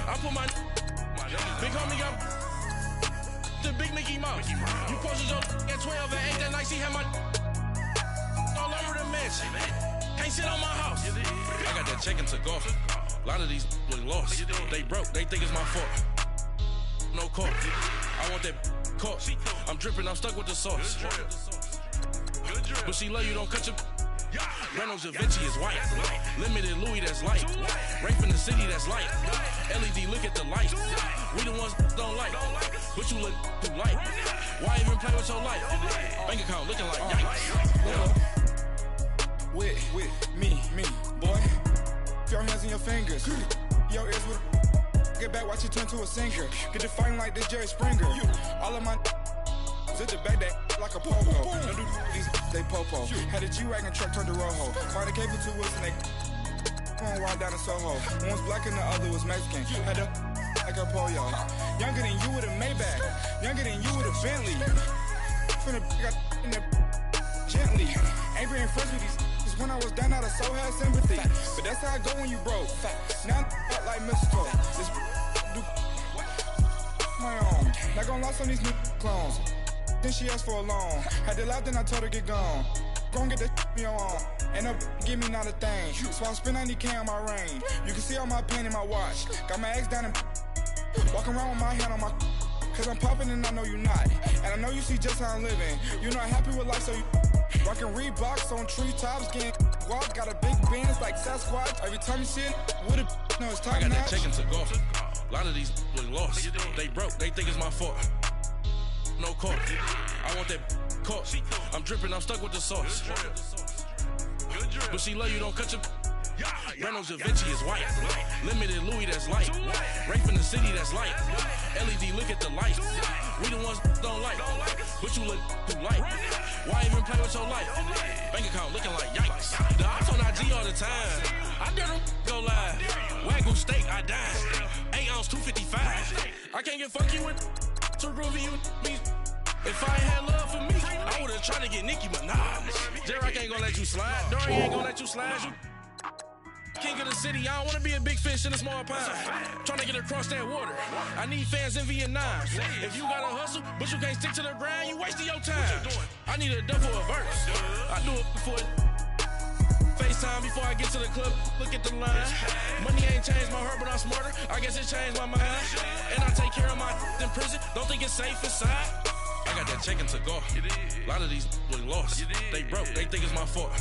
I put my big homie got the big Mickey Mouse. You posted your at 12 and 8 that night, she had my all over the mansion. Can't sit on my house. I got that check-in to go. A lot of these look lost. They broke. They think it's my fault. No car. I want that car. I'm dripping. I'm stuck with the sauce. But she love you. Don't cut your... Reynolds Da Vinci is white. Limited Louis, that's light. Rape in the city, that's light. LED, look at the light. We the ones don't like. But you look too light. Why even play with so light? Bank account looking like yikes. With me, boy. Your hands in your fingers. Your ears with get back, watch it turn to a singer. Get the fighting like this Jerry Springer. All of my zip the back that like a popo. Don't do these, they popo. Had a G-Wagon truck turned to Rojo. Find a cable 2 wheels and they going wild down in Soho. One was black and the other was Mexican. Had a like a pollo. Younger than you with a Maybach. Younger than you with a Bentley. Finna got in the gently. Ain't being friends with these. When I was down, I so had sympathy. But that's how I go when you broke. Now I'm like mistletoe. This do my own. Not gonna lie on these new clones. Then she asked for a loan. Had to laugh, then I told her get gone. Gon' get that me on. And up, give me not a thing. So I spend 90K on my range. You can see all my pain in my watch. Got my ex down and walking around with my hand on my. Cause I'm popping and I know you not. And I know you see just how I'm living. You're not happy with life, so you rockin' Reeboks on treetops, getting walk. Got a big bands like Sasquatch. Every time you see it, with a no, it's top I got notch. that check-in to go. A lot of these look lost. They broke. They think it's my fault. No car. I want that car. I'm dripping. I'm stuck with the sauce. But she love you. Don't cut your... Reynolds Da Vinci is white. Limited Louis, that's light. Rape in the city, that's light. LED, look at the light. We the ones don't like. But you look too light. Why even play with so light? Bank account looking like yikes. The ops on IG all the time. I dare them go live. Wagyu steak, I dine. 8 ounce, 255. I can't get funky with too groovy you me. If I ain't had love for me, I would've tried to get Nicki Minaj. J-Rock ain't gonna let you slide. Dory ain't gonna let you slide. You king of the city, I don't wanna be a big fish in a small pond. Trying to get across that water. I need fans in Vietnam. If you gotta hustle, but you can't stick to the grind, you wasting your time. I need a double a verse. I do it for it. FaceTime before I get to the club, look at the line. Money ain't changed my heart, but I'm smarter. I guess it changed my mind. And I take care of my in prison. Don't think it's safe inside. I got that checking to go. A lot of these was lost. They broke, they think it's my fault.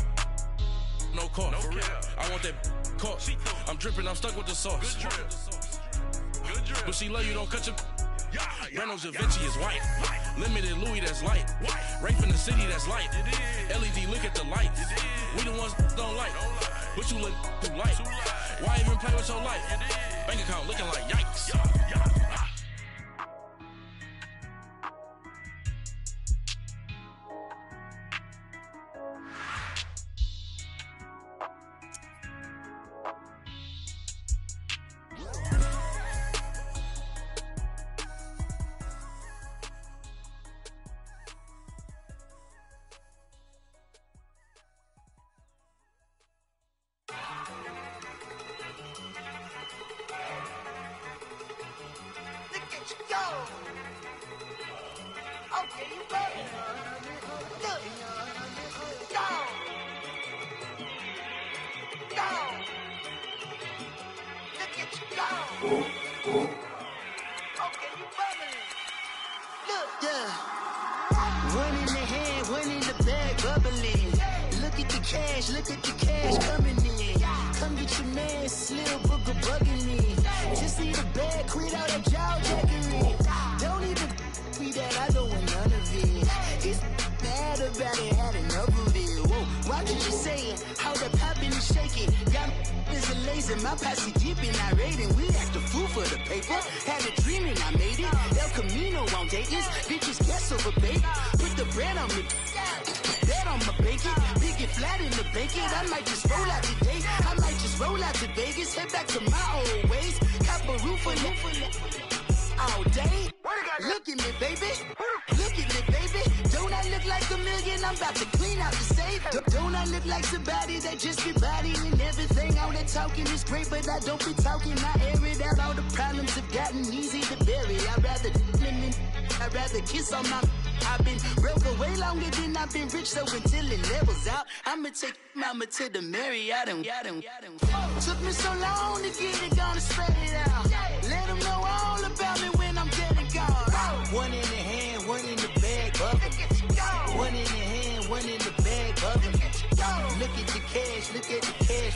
No call, for real. I want that caught. I'm dripping, I'm stuck with the sauce. Good drip. But she love you, don't cut your. Reynolds Da Vinci is white. Limited Louis, that's light. Rape in the city, that's light. LED, look at the lights. We the ones don't like. But you look too light. Why even play with your life? Bank account looking like yikes. One in the hand, one in the bag, bubbling. Look at the cash coming in. Come get your man, Slim Booger bugging me. Just need a bag, quit all that jaw jackery. Don't even me that, I don't want none of it. He's mad about it, had enough of it. Whoa, why did you say it? How the poppin' and shaking? Y'all is a lazy, my posse deep and I raiding. We act a fool for the paper. Had a dream and I made it. El Camino on Dayton's. Bitches guess over bait. Put the bread on me. That on my bacon. Big and flat in the bacon. I might just roll out today. I might just roll out to Vegas. Head back to my old ways. Cop a roof for all day. Look at me, baby. Look at me, baby. Don't I look like a million? I'm about to clean out the safe. Don't I look like somebody that just be bodying everything? All that talking is great, but I don't be talking. I air it out. All the problems have gotten easy to bury. I'd rather kiss on my. I've been broke way longer than I've been rich, so until it levels out, I'ma take mama to the Marriott and took me so long to get it, gonna spread it out. Let them know all about me when I'm dead and gone. One in the hand, one in the bag, bubbling. One in the hand, one in the bag, bubbling. Look at the cash,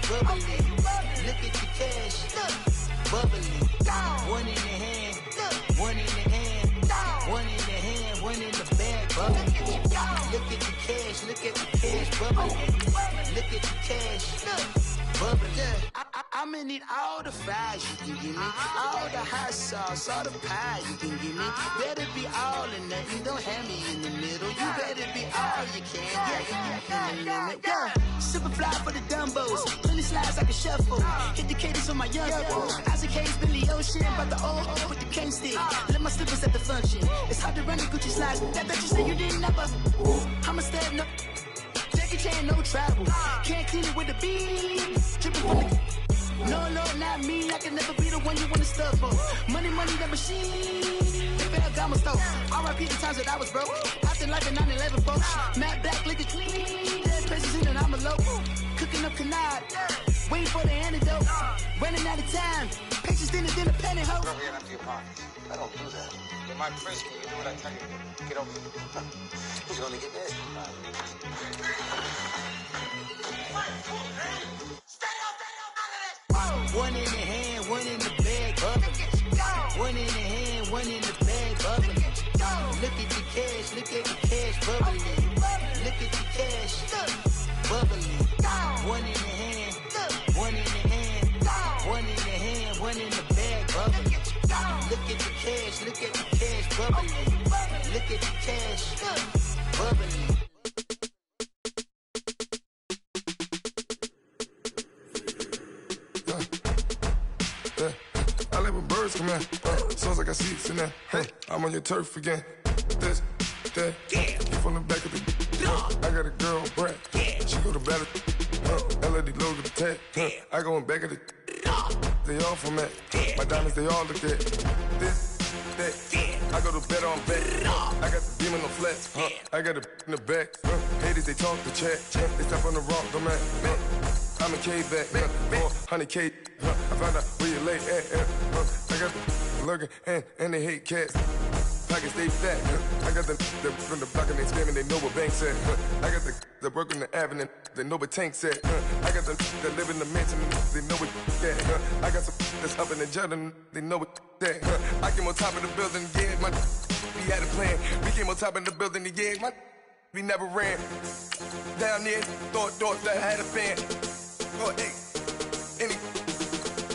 bubbling. Look at the cash, bubbling. One in the hand, one in the hand, one in the hand, one in the bag, bubbling. Look at the cash, bubbling. Look at the cash, bubbling. I'ma need all the fries you can give me, all the hot sauce, all the pie you can give me. Better be all or nothing, don't have me in the middle. You better be all you can, yeah. Super fly for the dumbos, plenty slides like a shuffle. Hit the cadence on my young fool. Isaac Hayes, Billy Ocean, but the old with the cane stick. Let my slippers at the function. It's hard to run the Gucci slides. That bet you say you didn't never. I'ma step no. Jackie Chan, no travel. Can't clean it with the beat. Dripping from the. No, not me. I can never be the one you wanna stuff for. Money, that machine. Baby, I got my stove. R.I.P. the times that I was broke. Acting like a 9/11 folks. Matte black, liquor clean. Dead places in and I'm a local. Cooking up canard. Waiting for the antidote. Running out of time. Patience thinner than a pantyhose. Over here and empty your pockets. I don't do that. In my prison, you do what I tell you to. Get over here. He's gonna get nasty. One in the hand, one in the bag, bubbling. One in the hand, one in the bag, bubbling. Look at the cash, bubbling. Look at the cash, bubbling. One in the hand, one in the hand, one in the hand, one in the bag, bubbling. Look at the cash, bubbling. Look at the cash, bubbling. I like when birds come in. Sounds like I see seats in there. I'm on your turf again. This, that, you from the back of the. I got a girl, Brad. She go to battle. LED logo the tag. I go in back of the. They all from that. My diamonds, they all look at. This, that. I go to bed on bed. I got the demon on flat. I got a in the back. Haters, they talk the chat. They step on the rock, I'm at. I'm a K back, 400K. I found out where you lay at. I got the lurking and they hate cats. Pockets stay fat. I got the from the block and they screaming, they know what banks at. I got the work on the avenue, they know what tanks at. I got the that live in the mansion, they know what that. I got some that's up in the jungle, they know what that. I came on top of the building, yeah, we had a plan. We came on top of the building, yeah, we never ran. Down there, thought that I had a fan. Oh, hey,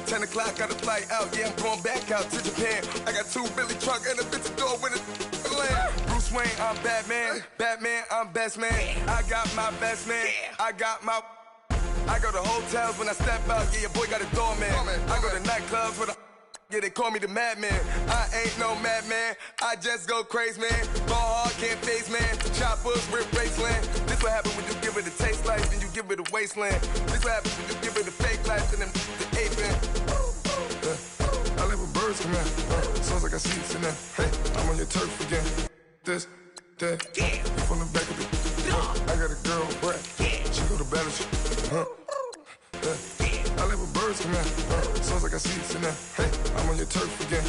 10 o'clock, got a flight out, yeah, I'm going back out to Japan. I got 2 Billy truck and a bitch door with a land. Bruce Wayne, I'm Batman. Batman, I'm best man. I got my best man. I go to hotels when I step out, yeah, your boy got a doorman. I go to nightclubs with yeah, they call me the madman. I ain't no madman, I just go crazy, man. Ball hard, can't face, man. Choppers, rip wasteland. This what happen when you give it a taste life, then you give it a wasteland. This what happen when you give it a fake life, and then the ape man. I live with birds come out. Sounds like I see it in there. Hey, I'm on your turf again. This, that, you from the back of the I got a girl, Brad. She go to battle, I live with birds come out. Sounds like I see it in there. Hey, I'm on your turf again.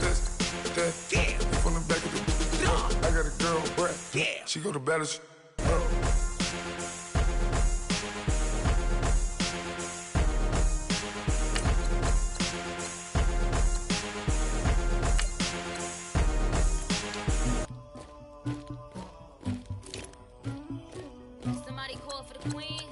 This, that, you from the back of the I got a girl, Brad. She go to battle, Somebody call for the queen.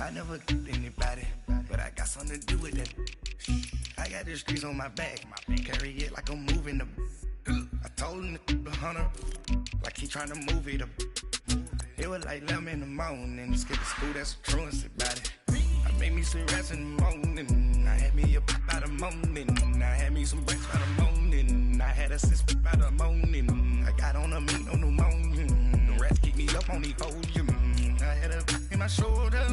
I never did anybody, but I got something to do with that. I got the streets on my back, carry it like I'm moving the. I told him the hunter, like he trying to move it up. It was like 11 in the morning, skip the school, that's the truancy about it. I made me some rest in the morning, I had me a pop by the morning, I had me some breakfast by the morning, I had a six by the morning, I got on a meat on the morning, the rats keep me up on the podium, I had a in my shoulder,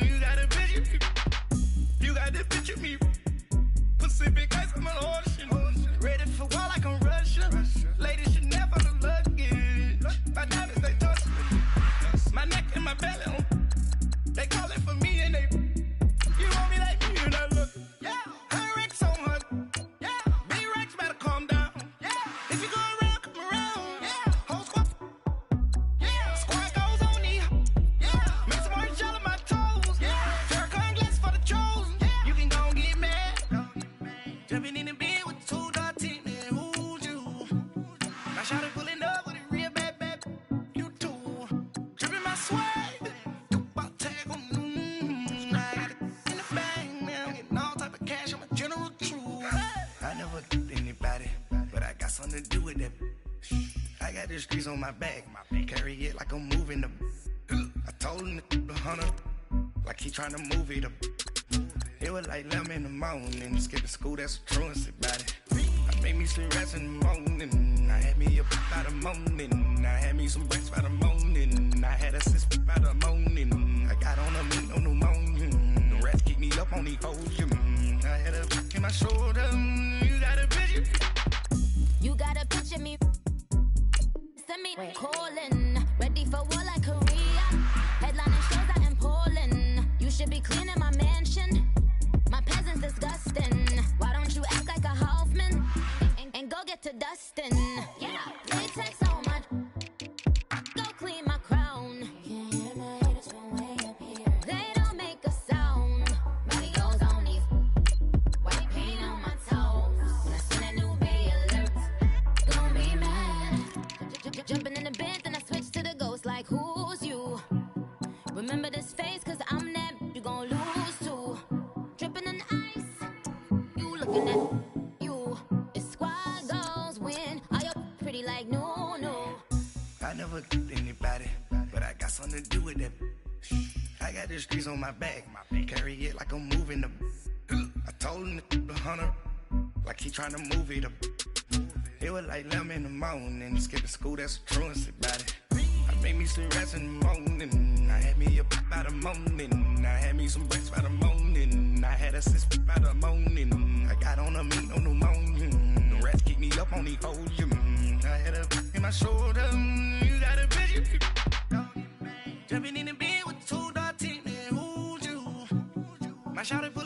you got a picture, you got the picture me, Pacific ice on my ocean, ready for war like I'm Russia, ladies should never look luggage, my diamonds they touch, my neck and my belly, they calling for me and they, you want me like me and I look, yeah, her Rex on her, yeah, B-Rex better calm down, yeah, if you go around, come around, yeah, whole squad, yeah, squad goes on me, yeah, make some orange gel on my toes, yeah, Farrakhan glass for the chosen, yeah, you can go and get mad, jumping in the bed with 2 dark teeth, man, who's you, I shot it pulling up with a real bad, you too, dripping my swag, I never did anybody, but I got something to do with that. I got the streets on my back, carry it like I'm moving the. I told him the hunter, like he trying to move it up. It was like 11 in the morning, skip the school, that's the truancy about it. I made me some rest in the morning, I had me a pop by the morning, I had me some breakfast by the morning, I had a six by the morning, I got on a meat on the morning, the rats keep me up on the podium, I had a in my shoulder, you got a picture. You got a picture me. Send me calling, ready for war like Korea. Headlining shows out in Poland. You should be cleaning my mansion. My peasants disgusting. Why don't you act like a Hoffman and go get to dustin'? Yeah, latex on my. Go clean my crown. You can hear my haters from way up here. They don't make a sound. Body goes on these. White paint on my toes. When I send a new bay alert, gonna be mad. Jumping in the bed, then I switch to the ghost like who's you? Remember this face, cause I'm that you gon' lose too. Dripping in ice, you looking at you. It's squad goals win. Are you pretty like no? I never did anybody, but I got something to do with that. I got the streets on my back, carry it like I'm moving the. I told him the hunter, like he trying to move it up. It was like 11 in the morning, skip the school, that's the truancy about it. I made me some rest in the morning, I had me a pop by the morning, I had me some breakfast by the morning, I had a six by the morning, I got on a meat on the morning, only hold you. I had a in my shoulder. You got a bitch. Jumping in the bed with 2 dark teeth, man. Who's you? My shawty put